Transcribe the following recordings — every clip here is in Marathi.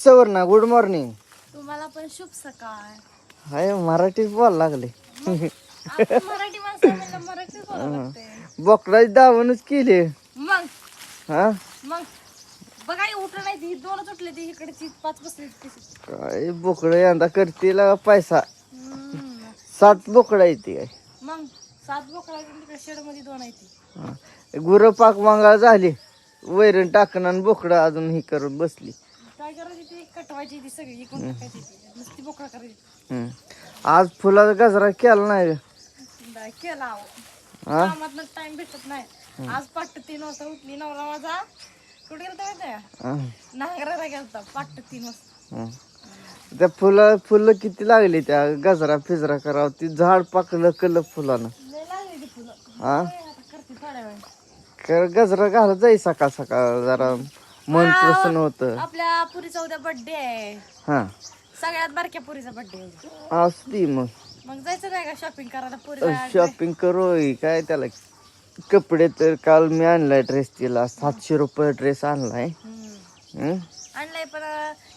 सवर ना गुड मॉर्निंग. तुम्हाला पण शुभ सकाळ. हाय मराठीत बोलायला लागले. आपण मराठी माणसं म्हणलं मराठीच बोलावं लागते. बोकडाची दावणच केली. मग हा मग बघा उठलं नाही ती दोनच उठले ती इकडची 5 बसली काय बोकड यंदा करतील पैसा. हम्म. 7 बोकडा येते काय. मग 7 बोकडा तिकडे शेड मध्ये 2 आहे ती. गुरं पाक मांगाळ झाली. वैरण टाकण आणि बोकडं अजून ही करून बसली. काय करायची ती कटवायची ती सगळी इकडून टाकायची ती नुसती बोकडा करायची. आज फुलाचा गजरा केला नाही. नाही केला अहो. हा कामातनं टाइम भेटत नाही. आज पहाटे 3 वाजता उठली नवरा माझा कुठे गेलता माहिती का नांगराला गेलता पहाटे 3 वाजता. त्या फुलं किती लागली त्या गजरा फिजरा करावं. ती झाड पाकलं कल फुलानं. लय लागली ती फुलं. हा आता करते थोड्या वेळ. कर गजरा घालत जाई सकाळ सकाळ जरा मन प्रसन्न होत. आपल्या पुरीचा उद्या बर्थडे आहे. हा सगळ्यात बारक्या पुरीचा बर्थडे आहे. असती मग जायचं नाही का शॉपिंग करायला पुरीला. शॉपिंग करू काय त्याला कपडे तर काल मी आणलाय ड्रेस तिला 700 रुपये ड्रेस आणलाय. आणलंय पण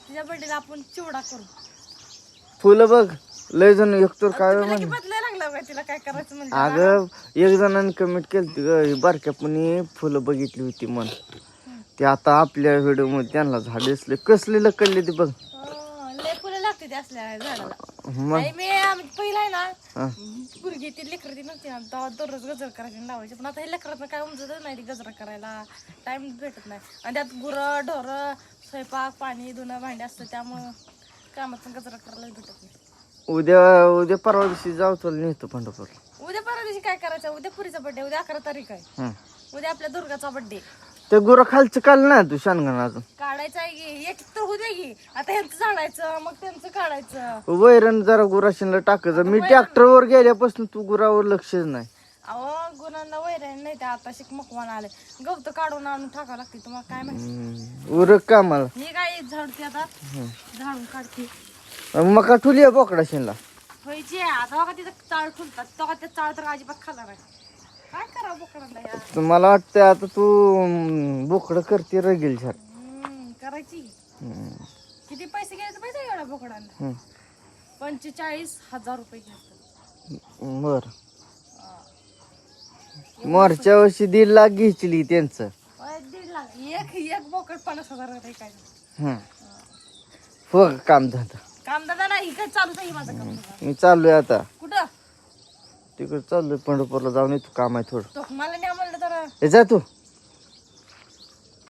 तिच्या बर्थडेला आपण चिवडा करू. फुलं बघ लय जण एकतर काय तुला की बदलायला लागला का तिला काय करायचं म्हणजे. अगं एक जणांनी कमेंट केली ग बारक्यापणी फुलं बघितली होती मन ते आता आपल्या व्हिडिओ मध्ये त्यांना झाड दिसले कसले लकडले ते बघ. लय फुलं लागते ते असल्या झाडाला. मग मी पहिला आहे ना पुरगी ती लेकर ती नव्हती ना तेव्हा दररोज गजर करायची लावायची. पण आता हे लेकरात काय उमजत नाही ती गजरा करायला टाइम भेटत नाही. आणि त्यात गुरं ढोरं स्वयंपाक पाणी धुणं भांडी असतं त्यामुळं कामात पण गजरा करायला भेटत नाही. उद्या परवा दिवशी जाऊ तुला नेतो पंढरपूरला. उद्या परवा दिवशी काय करायचं. उद्या पुरीचा बर्थडे उद्या 11 तारीख आहे. उद्या आपल्या दुर्गाचा बर्थडे. ते गुरं खालचं काल ना तू शानगण अजून काढायचं आहे की एक तर होऊ दे की आता ह्यांचं झाडायचं मग त्यांचं काढायचं. वैरण जरा गुराशीला टाकायचं. मी ट्रॅक्टरवर गेल्यापासून तू गुरावर लक्षच नाही. अहो गुरांना वैरण नाही ते आता शिक मकवान आले गवत काढून आणून टाकावं लागते तुम्हाला काय माहिती. उरक कामाला ही काय झाडते आता झाडून काढते. मग का ठुली बोकडा शिनला व्हायची आता बघा तिथं चाळ ठुलतात तेव्हा त्या चाळ तर अजिबात खाला नाही. काय करा बोकडांना या. मला वाटतं आता तू बोकड करते रगेल झाड करायची. किती पैसे घ्यायचे पैसे एवढ्या बोकडांना 45,000 रुपये घ्यायचं. बर मागच्या वर्षी 1.5 लाख घेतली त्यांचं. 1.5 लाख एक बोकड 50,000 रुपये काय. हो काम धंदा काम दादा नाही इकडे चालूच आहे माझं काम. मी चाललोय आता कुठं तिकडे चाललोय पंढरपूरला जाऊन येतो काम आहे थोडं. तो मला नाही म्हणलं तर हे जा तू